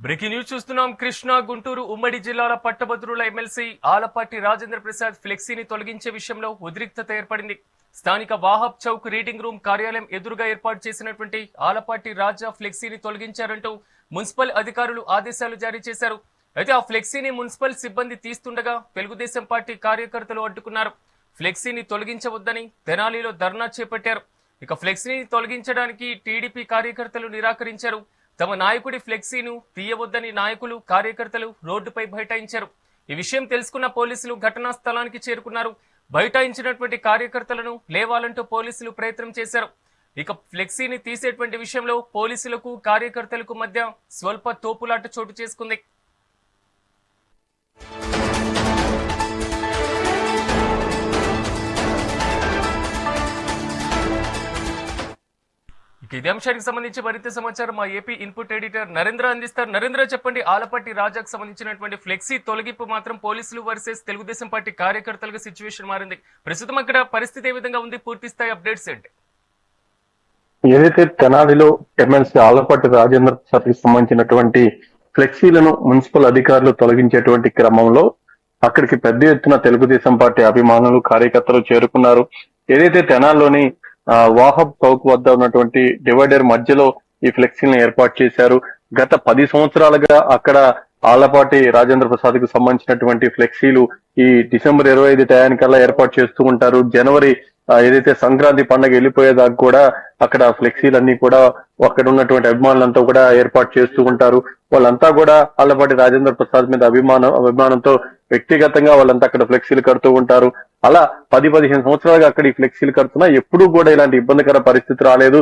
Breaking news చూస్తున్నాం. కృష్ణా గుంటూరు ఉమ్మడి జిల్లాల పట్టభద్రుల ఎమ్మెల్సీ ఆలపాటి రాజేంద్ర ప్రసాద్ ఫ్లెక్సీని తొలగించే విషయంలో ఉద్రిక్తత ఏర్పడింది. స్థానిక వాహబ్ చౌక్ రీడింగ్ రూమ్ కార్యాలయం ఎదురుగా ఏర్పాటు చేసినటువంటి ఆలపాటి రాజా ఫ్లెక్సీని తొలగించారంటూ మున్సిపల్ అధికారులు ఆదేశాలు జారీ చేశారు. అయితే ఆ ఫ్లెక్సీని మున్సిపల్ సిబ్బంది తీస్తుండగా తెలుగుదేశం పార్టీ కార్యకర్తలు అడ్డుకున్నారు. ఫ్లెక్సీని తొలగించవద్దని తెనాలిలో ధర్నా చేపట్టారు. ఇక ఫ్లెక్సీని తొలగించడానికి టీడీపీ కార్యకర్తలు నిరాకరించారు. తమ నాయకుడి ఫ్లెక్సీను తీయవద్దని నాయకులు కార్యకర్తలు రోడ్డుపై బైఠాయించారు. ఈ విషయం తెలుసుకున్న పోలీసులు ఘటనా స్థలానికి చేరుకున్నారు. బైఠాయించినటువంటి కార్యకర్తలను లేవాలంటూ పోలీసులు ప్రయత్నం చేశారు. ఇక ఫ్లెక్సీని తీసేటువంటి విషయంలో పోలీసులకు కార్యకర్తలకు మధ్య స్వల్ప తోపులాట చోటు చేసుకుంది. ఇదే అంశానికి సంబంధించి మరింత సమాచారం మా ఏపీ ఇన్పుట్ ఎడిటర్ నరేంద్ర అందిస్తారు. నరేంద్ర, చెప్పండి. ఆలపాటి రాజాకు సంబంధించినటువంటి ఫ్లెక్సీ తొలగింపు మాత్రం పోలీసులు వర్సెస్ తెలుగుదేశం పార్టీ కార్యకర్తలుగా సిచ్యువేషన్ మారింది. ప్రస్తుతం అక్కడ పరిస్థితి ఏ విధంగా ఉంది? పూర్తి స్థాయి అప్డేట్స్ ఏంటి? ఏదైతే తెనాలిలో ఎమ్మెల్సీ ఆలపాటి రాజేంద్ర ప్రసాద్ కి సంబంధించినటువంటి ఫ్లెక్సీలను మున్సిపల్ అధికారులు తొలగించేటువంటి క్రమంలో అక్కడికి పెద్ద ఎత్తున తెలుగుదేశం పార్టీ అభిమానులు కార్యకర్తలు చేరుకున్నారు. ఏదైతే తెనాల్లోని వాహబ్ చౌక్ వద్ద ఉన్నటువంటి డివైడర్ మధ్యలో ఈ ఫ్లెక్సీలను ఏర్పాటు చేశారు. గత 10 సంవత్సరాలుగా అక్కడ ఆలపాటి రాజేంద్ర ప్రసాద్ కు సంబంధించినటువంటి ఫ్లెక్సీలు ఈ డిసెంబర్ 25 టయానికల్లా ఏర్పాటు చేస్తూ ఉంటారు. జనవరి ఏదైతే సంక్రాంతి పండుగ వెళ్ళిపోయేదాకా కూడా అక్కడ ఫ్లెక్సీలన్నీ కూడా అక్కడ ఉన్నటువంటి అభిమానులంతా కూడా ఏర్పాటు చేస్తూ ఉంటారు. వాళ్ళంతా కూడా ఆలపాటి రాజేంద్ర ప్రసాద్ మీద అభిమానంతో వ్యక్తిగతంగా వాళ్ళంతా అక్కడ ఫ్లెక్సీలు కడుతూ ఉంటారు. అలా 10-15 సంవత్సరాలుగా అక్కడ ఈ ఫ్లెక్సీలు కడుతున్నా ఎప్పుడూ కూడా ఇలాంటి ఇబ్బందికర పరిస్థితి రాలేదు.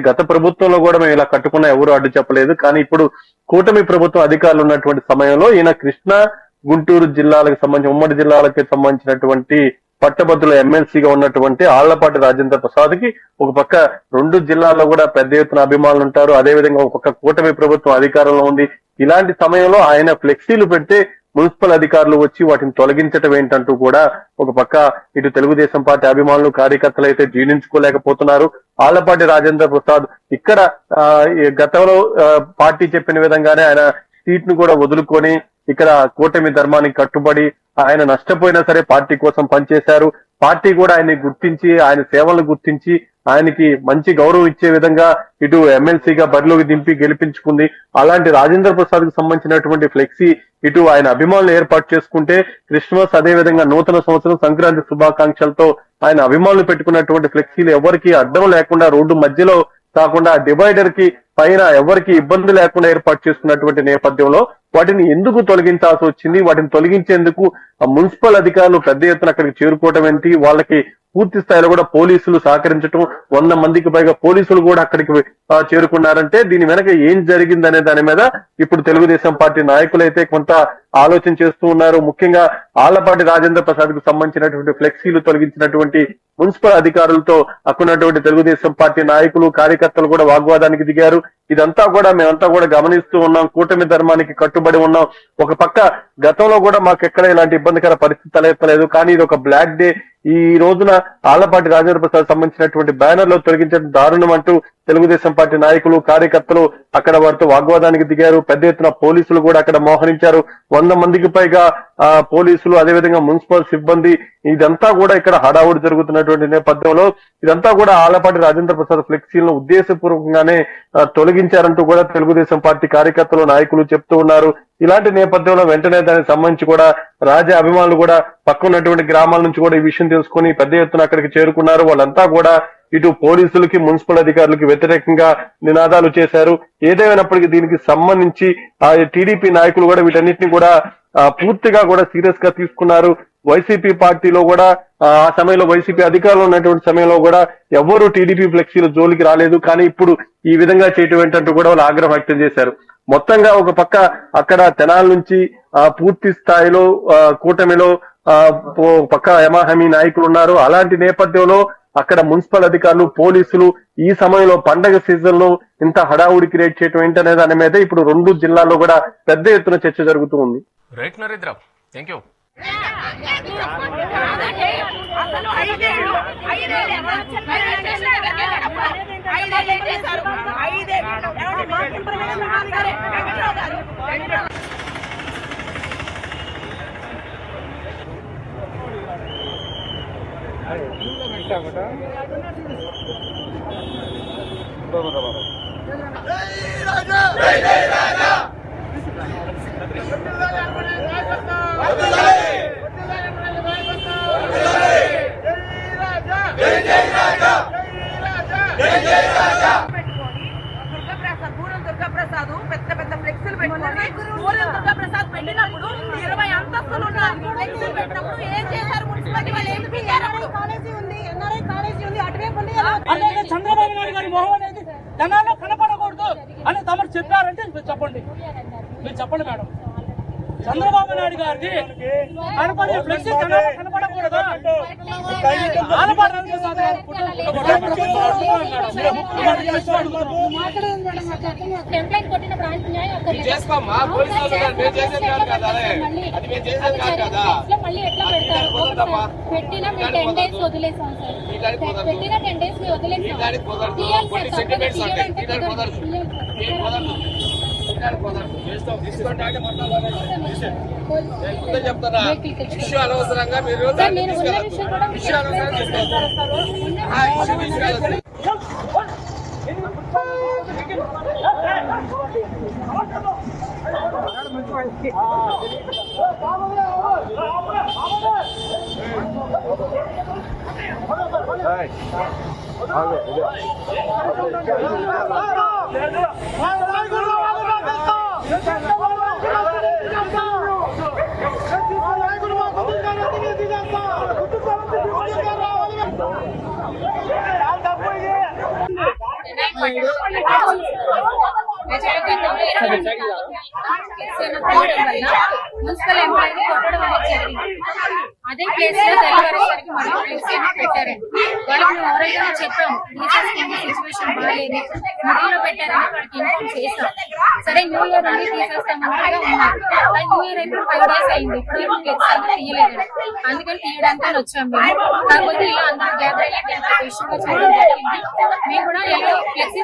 గత ప్రభుత్వంలో కూడా మేము ఇలా కట్టుకున్నా ఎవరు అడ్డు చెప్పలేదు. కానీ ఇప్పుడు కూటమి ప్రభుత్వం అధికారులు ఉన్నటువంటి సమయంలో ఈయన కృష్ణా గుంటూరు జిల్లాలకు సంబంధించి ఉమ్మడి జిల్లాలకు సంబంధించినటువంటి పట్టభద్రుల ఎమ్మెల్సీగా ఉన్నటువంటి ఆళ్లపాటి రాజేంద్ర ప్రసాద్ కి ఒక పక్క 2 జిల్లాల్లో కూడా పెద్ద ఎత్తున అభిమానులు ఉంటారు. అదేవిధంగా ఒక పక్క కూటమి ప్రభుత్వం అధికారంలో ఉంది. ఇలాంటి సమయంలో ఆయన ఫ్లెక్సీలు పెడితే మున్సిపల్ అధికారులు వచ్చి వాటిని తొలగించడం ఏంటంటూ కూడా ఒక పక్క ఇటు తెలుగుదేశం పార్టీ అభిమానులు కార్యకర్తలు అయితే జీర్ణించుకోలేకపోతున్నారు. ఆళ్లపాటి రాజేంద్ర ప్రసాద్ ఇక్కడ గతంలో పార్టీ చెప్పిన విధంగానే ఆయన సీట్ ను కూడా వదులుకొని ఇక్కడ కూటమి ధర్మానికి కట్టుబడి ఆయన నష్టపోయినా సరే పార్టీ కోసం పనిచేశారు. పార్టీ కూడా ఆయన్ని గుర్తించి ఆయన సేవలను గుర్తించి ఆయనకి మంచి గౌరవం ఇచ్చే విధంగా ఇటు ఎమ్మెల్సీగా బరిలోకి దింపి గెలిపించుకుంది. అలాంటి రాజేంద్ర ప్రసాద్ కు సంబంధించినటువంటి ఫ్లెక్సీ ఇటు ఆయన అభిమానులు ఏర్పాటు చేసుకుంటే క్రిస్మస్ అదే విధంగా నూతన సంవత్సరం సంక్రాంతి శుభాకాంక్షలతో ఆయన అభిమానులు పెట్టుకున్నటువంటి ఫ్లెక్సీలు ఎవరికి అడ్డం లేకుండా రోడ్డు మధ్యలో కాకుండా డివైడర్ కి పైన ఎవరికి ఇబ్బంది లేకుండా ఏర్పాటు చేసుకున్నటువంటి నేపథ్యంలో వాటిని ఎందుకు తొలగించాల్సి వచ్చింది? వాటిని తొలగించేందుకు మున్సిపల్ అధికారులు పెద్ద ఎత్తున అక్కడికి చేరుకోవటం ఏంటి? వాళ్ళకి పూర్తి స్థాయిలో కూడా పోలీసులు సహకరించడం, 100 మందికి పైగా పోలీసులు కూడా అక్కడికి చేరుకున్నారంటే దీని వెనక ఏం జరిగిందనే దాని మీద ఇప్పుడు తెలుగుదేశం పార్టీ నాయకులైతే కొంత ఆలోచన చేస్తూ ఉన్నారు. ముఖ్యంగా ఆళ్లపాటి రాజేంద్ర ప్రసాద్ కు సంబంధించినటువంటి ఫ్లెక్సీలు తొలగించినటువంటి మున్సిపల్ అధికారులతో అక్కడున్నటువంటి తెలుగుదేశం పార్టీ నాయకులు కార్యకర్తలు కూడా వాగ్వాదానికి దిగారు. ఇదంతా కూడా మేమంతా కూడా గమనిస్తూ ఉన్నాం. కూటమి ధర్మానికి కట్టుబడి ఉన్నాం. ఒక పక్క గతంలో కూడా మాకు ఎక్కడ ఇలాంటి ఇబ్బందికర పరిస్థితి తలెత్తలేదు. కానీ ఇది ఒక బ్లాక్ డే. ఈ రోజున ఆళ్లపాటి రాజేంద్ర ప్రసాద్ సంబంధించినటువంటి బ్యానర్ లో తొలగించడం దారుణం అంటూ తెలుగుదేశం పార్టీ నాయకులు కార్యకర్తలు అక్కడ వారితో వాగ్వాదానికి దిగారు. పెద్ద ఎత్తున పోలీసులు కూడా అక్కడ మోహరించారు. 100 మందికి పైగా పోలీసులు అదేవిధంగా మున్సిపల్ సిబ్బంది ఇదంతా కూడా ఇక్కడ హడావుడి జరుగుతున్నటువంటి నేపథ్యంలో ఇదంతా కూడా ఆళ్లపాటి రాజేంద్ర ప్రసాద్ ఫ్లెక్సీలను ఉద్దేశపూర్వకంగానే తొలగించారంటూ కూడా తెలుగుదేశం పార్టీ కార్యకర్తలు నాయకులు చెప్తూ ఉన్నారు. ఇలాంటి నేపథ్యంలో వెంటనే దానికి సంబంధించి కూడా రాజా అభిమానులు కూడా పక్కన్నటువంటి గ్రామాల నుంచి కూడా ఈ విషయం తెలుసుకుని పెద్ద ఎత్తున అక్కడికి చేరుకున్నారు. వాళ్ళంతా కూడా ఇటు పోలీసులకి మున్సిపల్ అధికారులకి వ్యతిరేకంగా నినాదాలు చేశారు. ఏదేమైనప్పటికీ దీనికి సంబంధించి టీడీపీ నాయకులు కూడా వీటన్నిటిని కూడా పూర్తిగా కూడా సీరియస్ గా తీసుకున్నారు. వైసీపీ పార్టీలో కూడా ఆ సమయంలో వైసీపీ అధికారంలో ఉన్నటువంటి సమయంలో కూడా ఎవరు టీడీపీ ఫ్లెక్సీల జోలికి రాలేదు. కానీ ఇప్పుడు ఈ విధంగా చేయటం ఏంటంటూ కూడా వాళ్ళు ఆగ్రహం వ్యక్తం చేశారు. మొత్తంగా ఒక పక్క అక్కడ తెనాల నుంచి పూర్తి స్థాయిలో కూటమిలో పక్క యమాహమీ నాయకులు ఉన్నారు. అలాంటి నేపథ్యంలో అక్కడ మున్సిపల్ అధికారులు పోలీసులు ఈ సమయంలో పండగ సీజన్ లో ఇంత హడావుడి క్రియేట్ చేయడం ఏంటనే దాని మీద ఇప్పుడు 2 జిల్లాల్లో కూడా పెద్ద ఎత్తున చర్చ జరుగుతూ ఉంది. Right Narendra, thank you. ఐదే దుర్గాప్రసాద్ పెద్ద పెద్ద ఫ్లెక్సీలు పెట్టుకొని ఊరిలో దుర్గాప్రసాద్ పెట్టినప్పుడు 20 అంతస్తులు ఉన్న ఫ్లెక్సీలు పెట్టినప్పుడు ఏం చేశారు? మున్సిపాలిటీ వాళ్ళు ఏం చేశారు? కాలేజీ ఉంది, ఎన్ఆర్ఐ కాలేజీ ఉంది, అటువైపు ఉంది. అలాగే చంద్రబాబు నాయుడు గారి మొహం అనేది జనాల్లో కనపడకూడదు అని తమరు చెప్పారంటే మీరు చెప్పండి మేడం. చంద్రబాబు నాయుడు గారిది కనపడే ఫ్లెక్సీ జనాల్లో కనపడకూడదు. పెట్టిన 10 days వదిలేసాం సార్. పెట్టిన 10 days చెప్తారా విషయం అనవసరంగా మీరు మున్సిపల్ ఎంప్లాయీ కొట్టడం అనేది జరిగింది. అదే ప్లేస్ లో తెల్లవారేసరికి మళ్ళీ ఫ్లెక్సీ పెట్టారండి. వాళ్ళకి మేము ఎవరైనా చెప్పాము తీసేసుకునే సిచ్యువేషన్ బాగాలేదు, మిడిల్లో పెట్టారని వాళ్ళకి ఇన్ఫార్మ్ చేసాం. సరే న్యూ ఇయర్ అని తీసేస్తామన్నట్టుగా ఉన్నారు. న్యూ ఇయర్ అయితే 5 days అయింది, ఇప్పుడు ఫ్లెక్సీ అనేది తీయలేదండి. అందుకని తీయడానికి వచ్చాం మేము. కాకపోతే ఇలా అందరూ గ్యాదర్ అయ్యి ఇష్యూగా చేయడం జరిగింది. మేము కూడా ఎలా ఫ్లెక్సీ